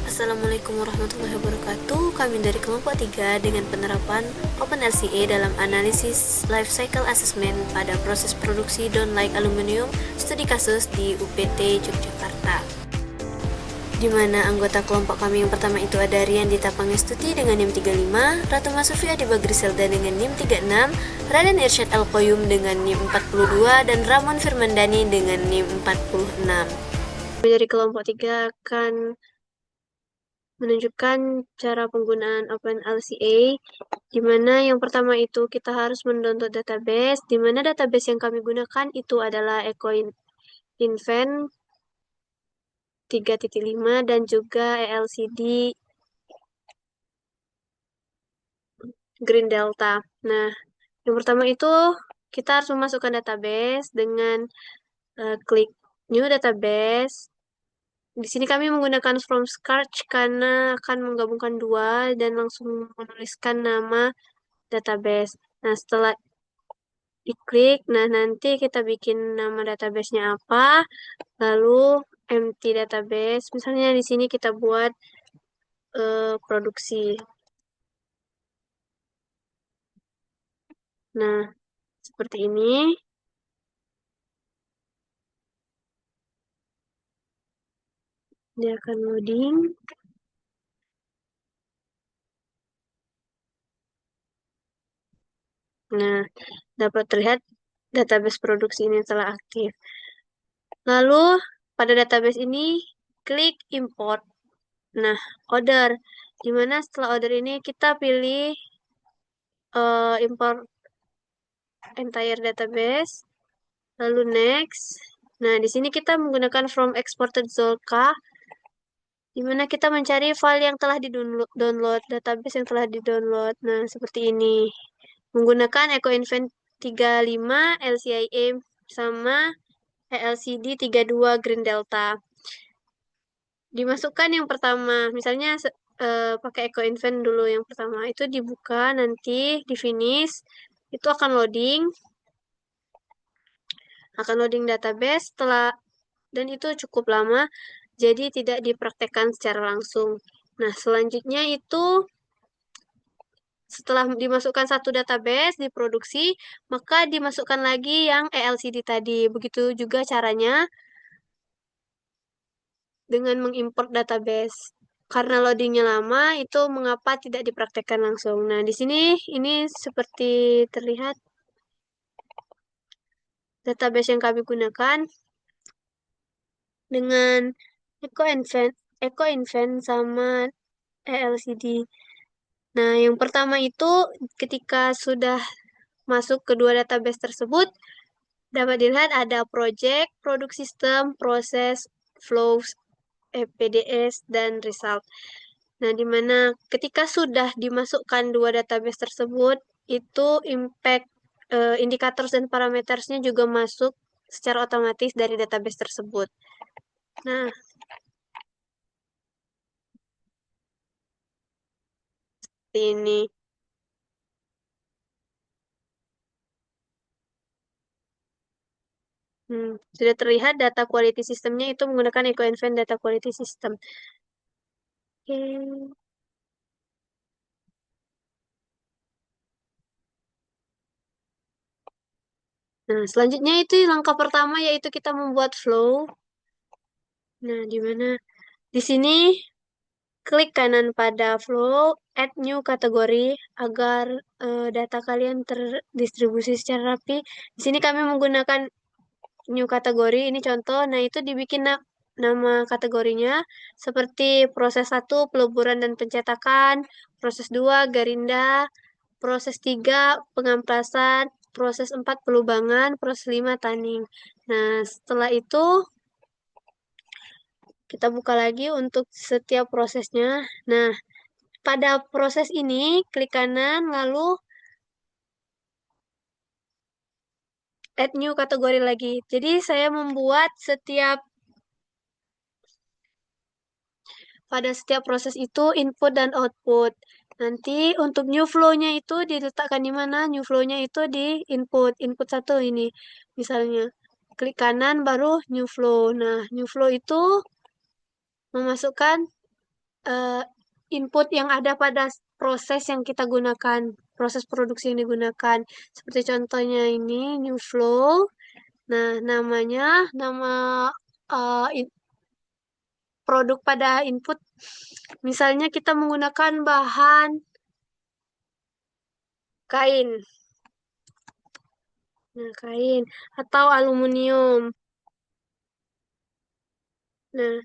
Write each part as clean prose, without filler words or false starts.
Assalamualaikum warahmatullahi wabarakatuh. Kami dari kelompok 3 dengan penerapan OpenLCA dalam analisis life cycle assessment pada proses produksi downlight aluminium studi kasus di UPT Yogyakarta. Di mana anggota kelompok kami yang pertama itu ada Rian Dita Pangestuti dengan NIM 35, Ratu Masufia Adiba Griselda dengan NIM 36, Raden Irsyad Al-Qoyum dengan NIM 42, dan Ramon Firmandani dengan NIM 46. Dari kelompok 3 akan menunjukkan cara penggunaan OpenLCA, di mana yang pertama itu kita harus mendownload database, di mana database yang kami gunakan itu adalah EcoInvent 3.5 dan juga ELCD Green Delta. Nah, yang pertama itu kita harus memasukkan database dengan klik New Database. Di sini kami menggunakan from scratch karena akan menggabungkan dua dan langsung menuliskan nama database. Nah, setelah diklik, nah nanti kita bikin nama database-nya apa, lalu empty database. Misalnya di sini kita buat produksi. Nah, seperti ini. Dia akan loading. Nah, dapat terlihat database produksi ini telah aktif. Lalu, pada database ini, klik import. Nah, order. Dimana setelah order ini kita pilih import entire database. Lalu next. Nah, di sini kita menggunakan from exported Zolka, di mana kita mencari file yang telah di-download, database yang telah di-download. Nah, seperti ini. Menggunakan EcoInvent 35, LCIA sama ELCD 32 Green Delta. Dimasukkan yang pertama, misalnya pakai EcoInvent dulu yang pertama. Itu dibuka, nanti di finish, itu akan loading. Akan loading database dan itu cukup lama, jadi tidak dipraktekkan secara langsung. Nah, selanjutnya itu setelah dimasukkan satu database diproduksi, maka dimasukkan lagi yang ELCD tadi. Begitu juga caranya dengan mengimport database. Karena loadingnya lama, itu mengapa tidak dipraktekkan langsung. Nah, di sini ini seperti terlihat database yang kami gunakan dengan EcoInvent sama ELCD. Nah, yang pertama itu ketika sudah masuk kedua database tersebut, dapat dilihat ada project, product system, proses, flows, PDS, dan result. Nah, di mana ketika sudah dimasukkan dua database tersebut, itu impact indikator dan parametersnya juga masuk secara otomatis dari database tersebut. Nah, ini. Sudah terlihat data quality systemnya itu menggunakan EcoInvent Data Quality System. Oke. Nah, selanjutnya itu langkah pertama yaitu kita membuat flow. Nah, di mana di sini klik kanan pada flow, add new kategori agar data kalian terdistribusi secara rapi. Di sini kami menggunakan new kategori, ini contoh. Nah, itu dibikin nama kategorinya seperti proses 1 peleburan dan pencetakan, proses 2 garinda, proses 3 pengamplasan, proses 4 pelubangan, proses 5 tanning. Nah, setelah itu kita buka lagi untuk setiap prosesnya. Nah, pada proses ini klik kanan lalu add new kategori lagi. Jadi saya membuat pada setiap proses itu input dan output. Nanti untuk new flow-nya itu diletakkan di mana? New flow-nya itu di input 1 ini. Misalnya, klik kanan baru new flow. Nah, new flow itu memasukkan eh, input yang ada pada proses yang kita gunakan, proses produksi yang digunakan. Seperti contohnya ini, new flow. Nah, nama produk pada input. Misalnya kita menggunakan bahan kain. Nah, kain atau aluminium. Nah,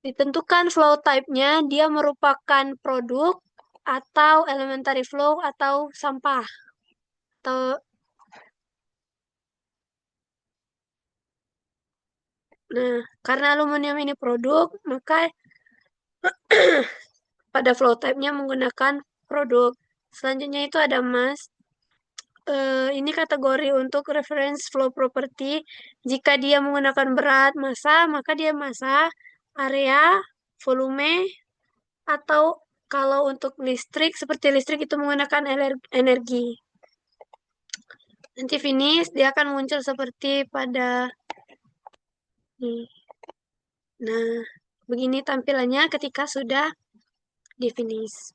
ditentukan flow type-nya, dia merupakan produk atau elementary flow atau sampah. Atau, nah, karena aluminium ini produk, maka pada flow type-nya menggunakan produk. Selanjutnya itu ada mass. Ini kategori untuk reference flow property. Jika dia menggunakan berat, massa, maka dia massa, area, volume, atau kalau untuk listrik, seperti listrik itu menggunakan energi. Nanti finish, dia akan muncul seperti pada nih. Nah, begini tampilannya ketika sudah di finish.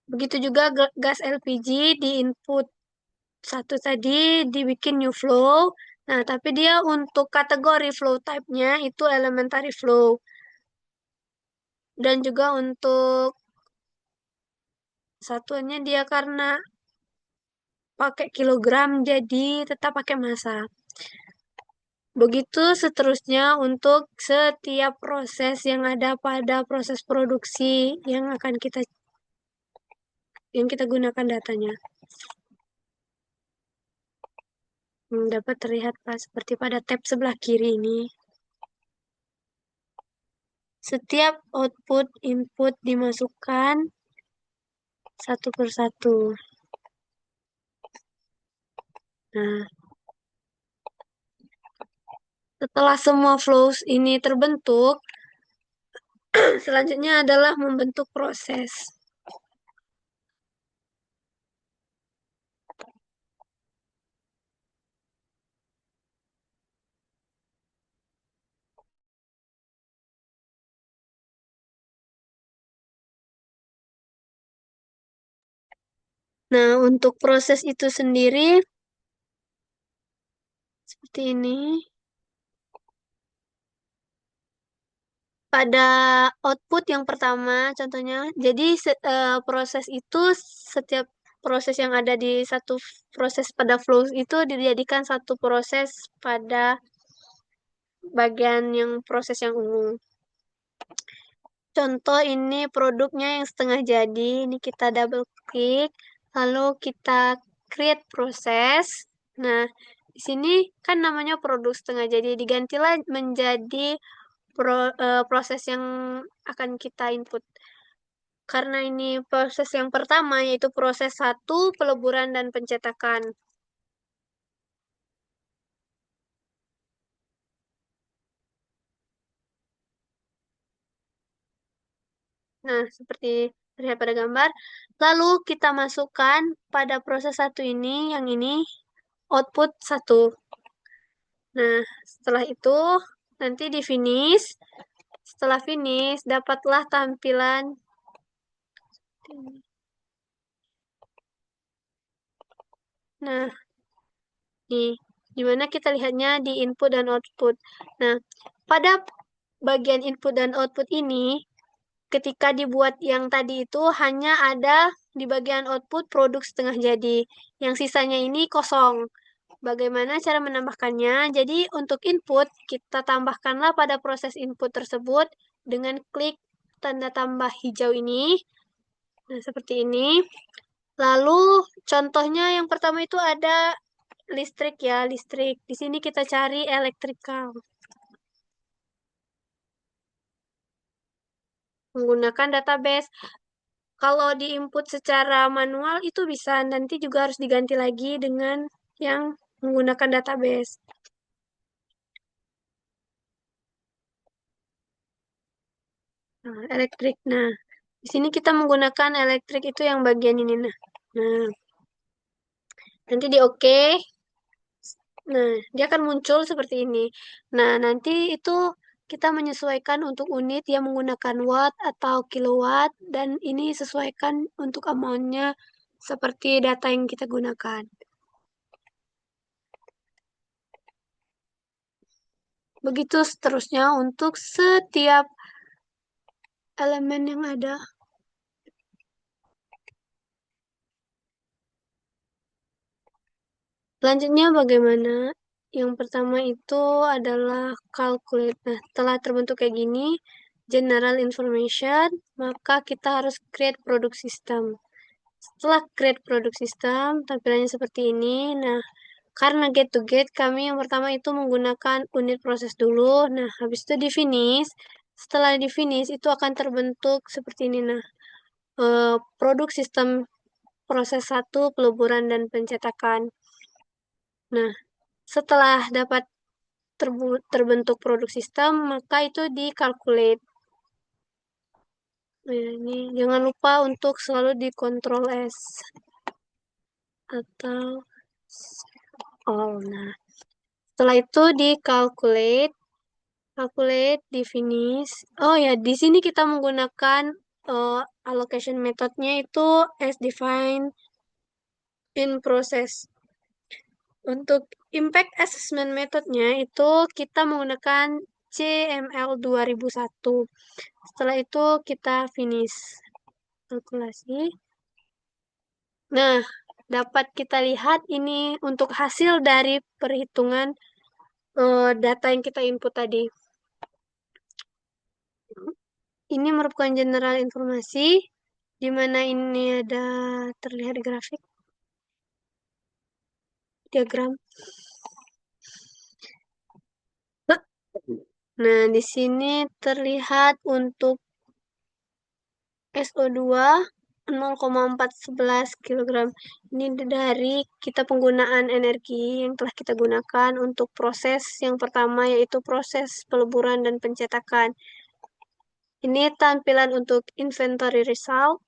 Begitu juga gas LPG di input satu tadi dibikin new flow. Nah, tapi dia untuk kategori flow type-nya itu elementary flow. Dan juga untuk satuannya dia karena pakai kilogram jadi tetap pakai massa. Begitu seterusnya untuk setiap proses yang ada pada proses produksi yang kita gunakan datanya. Dapat terlihat Pak, seperti pada tab sebelah kiri ini. Setiap output input dimasukkan satu persatu. Nah, setelah semua flows ini terbentuk, selanjutnya adalah membentuk proses. Nah, untuk proses itu sendiri seperti ini. Pada output yang pertama, contohnya, jadi proses itu setiap proses yang ada di satu proses pada flow itu dijadikan satu proses pada bagian yang proses yang ungu. Contoh ini produknya yang setengah jadi, ini kita double klik, lalu kita create proses. Nah, di sini kan namanya produk setengah jadi, digantilah menjadi proses yang akan kita input. Karena ini proses yang pertama, yaitu proses satu, peleburan dan pencetakan. Nah, seperti terlihat pada gambar. Lalu kita masukkan pada proses satu ini, yang ini, output satu. Nah, setelah itu, nanti di finish. Setelah finish, dapatlah tampilan. Nah, nih, dimana kita lihatnya di input dan output. Nah, pada bagian input dan output ini, ketika dibuat yang tadi itu hanya ada di bagian output produk setengah jadi. Yang sisanya ini kosong. Bagaimana cara menambahkannya? Jadi untuk input, kita tambahkanlah pada proses input tersebut dengan klik tanda tambah hijau ini. Nah, seperti ini. Lalu contohnya yang pertama itu ada listrik ya, listrik. Di sini kita cari electrical. Menggunakan database. Kalau diinput secara manual itu bisa, nanti juga harus diganti lagi dengan yang menggunakan database. Nah, elektrik. Nah, di sini kita menggunakan elektrik itu yang bagian ini. Nah, nanti di OK. Nah, dia akan muncul seperti ini. Nah, nanti itu kita menyesuaikan untuk unit yang menggunakan watt atau kilowatt, dan ini sesuaikan untuk amount-nya seperti data yang kita gunakan. Begitu seterusnya untuk setiap elemen yang ada. Selanjutnya bagaimana? Yang pertama itu adalah calculate. Nah, telah terbentuk kayak gini, general information, maka kita harus create product system. Setelah create product system, tampilannya seperti ini. Nah, karena get to get, kami yang pertama itu menggunakan unit proses dulu. Nah, habis itu di finish. Setelah di finish, itu akan terbentuk seperti ini. Nah, produk sistem proses 1, peleburan dan pencetakan. Nah, setelah dapat terbentuk produk sistem, maka itu dikalkulate. Nah, ini jangan lupa untuk selalu di Ctrl S atau all. Nah, setelah itu di calculate di finish. Oh ya, di sini kita menggunakan allocation methodnya itu as defined in process. Untuk impact assessment methodnya itu kita menggunakan CML 2001. Setelah itu kita finish kalkulasi. Nah, dapat kita lihat ini untuk hasil dari perhitungan data yang kita input tadi. Ini merupakan general informasi, di mana ini ada terlihat grafik, diagram. Nah, di sini terlihat untuk SO2 0,411 kg. Ini dari kita penggunaan energi yang telah kita gunakan untuk proses yang pertama, yaitu proses peleburan dan pencetakan. Ini tampilan untuk inventory result.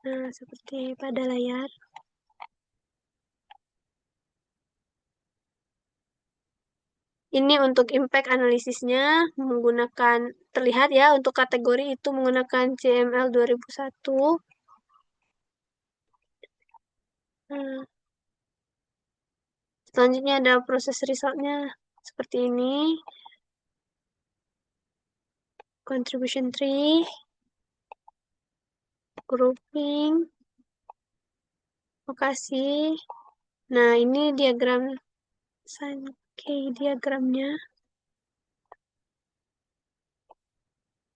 Nah, seperti pada layar. Ini untuk impact analisisnya menggunakan, terlihat ya, untuk kategori itu menggunakan CML 2001. Nah, selanjutnya ada proses resultnya seperti ini. Contribution tree, grouping, lokasi. Nah, ini diagram Sankey diagramnya.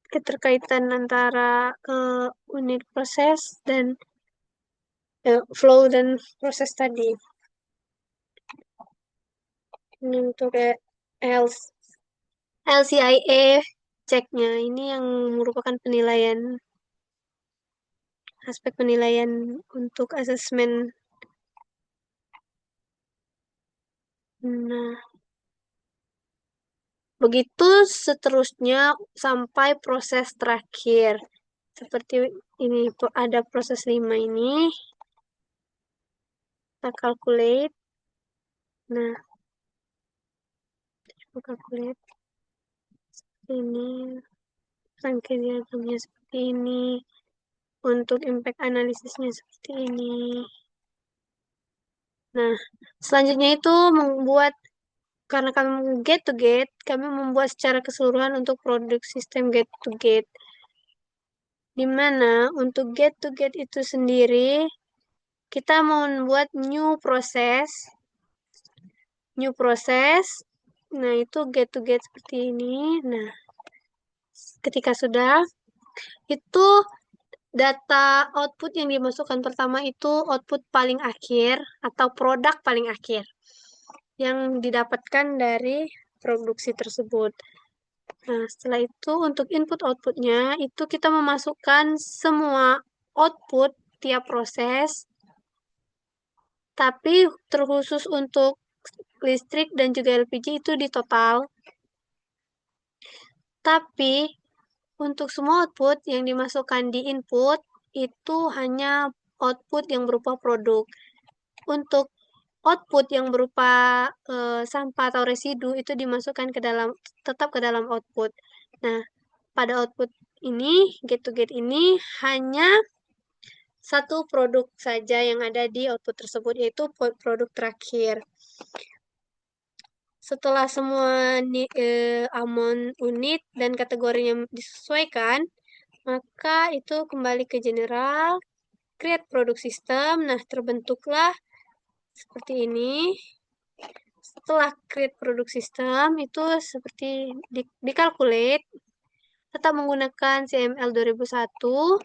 Keterkaitan antara unit proses dan flow dan proses tadi. Ini untuk LCIA ceknya. Ini yang merupakan penilaian, aspek penilaian untuk asesmen. Nah, begitu seterusnya sampai proses terakhir. Seperti ini, ada proses 5 ini. Kita calculate. Nah, kita calculate. Ini rangkaian diagramnya seperti ini. Untuk impact analisisnya seperti ini. Nah, selanjutnya itu membuat, karena kami get to get, kami membuat secara keseluruhan untuk produk sistem get to get. Di mana untuk get to get itu sendiri, kita mau membuat new process. Nah, itu get to get seperti ini. Nah, ketika sudah, itu data output yang dimasukkan pertama itu output paling akhir atau produk paling akhir yang didapatkan dari produksi tersebut. Nah, setelah itu untuk input-outputnya itu kita memasukkan semua output tiap proses, tapi terkhusus untuk listrik dan juga LPG itu di total. Tapi untuk semua output yang dimasukkan di input itu hanya output yang berupa produk. Untuk output yang berupa sampah atau residu itu dimasukkan ke dalam tetap ke dalam output. Nah, pada output ini, get to get ini hanya satu produk saja yang ada di output tersebut, yaitu produk terakhir. Setelah semua amount unit dan kategorinya disesuaikan, maka itu kembali ke general, create product system. Nah, terbentuklah seperti ini. Setelah create product system, itu seperti dikalkulate, tetap menggunakan CML 2001.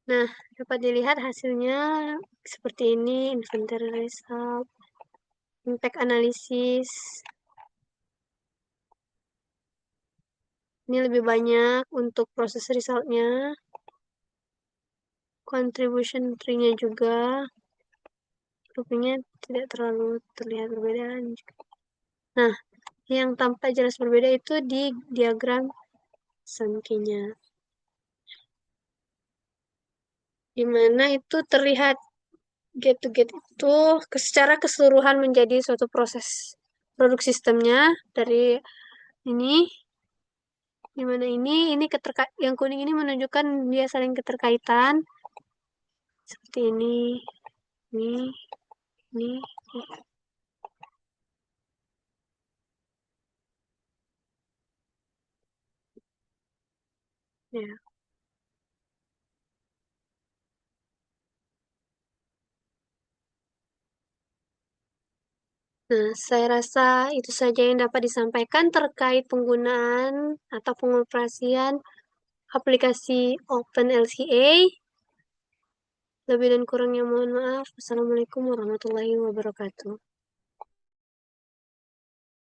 Nah, dapat dilihat hasilnya seperti ini, inventory result, impact analysis. Ini lebih banyak untuk proses resultnya. Contribution tree-nya juga. Rupanya tidak terlalu terlihat perbedaan. Nah, yang tampak jelas berbeda itu di diagram Sankey-nya. Di mana itu terlihat get to get itu secara keseluruhan menjadi suatu proses produk sistemnya dari ini, di mana ini yang kuning ini menunjukkan dia saling keterkaitan seperti ini, ini. Ya. Nah, saya rasa itu saja yang dapat disampaikan terkait penggunaan atau pengoperasian aplikasi OpenLCA. Lebih dan kurangnya mohon maaf. Wassalamualaikum warahmatullahi wabarakatuh.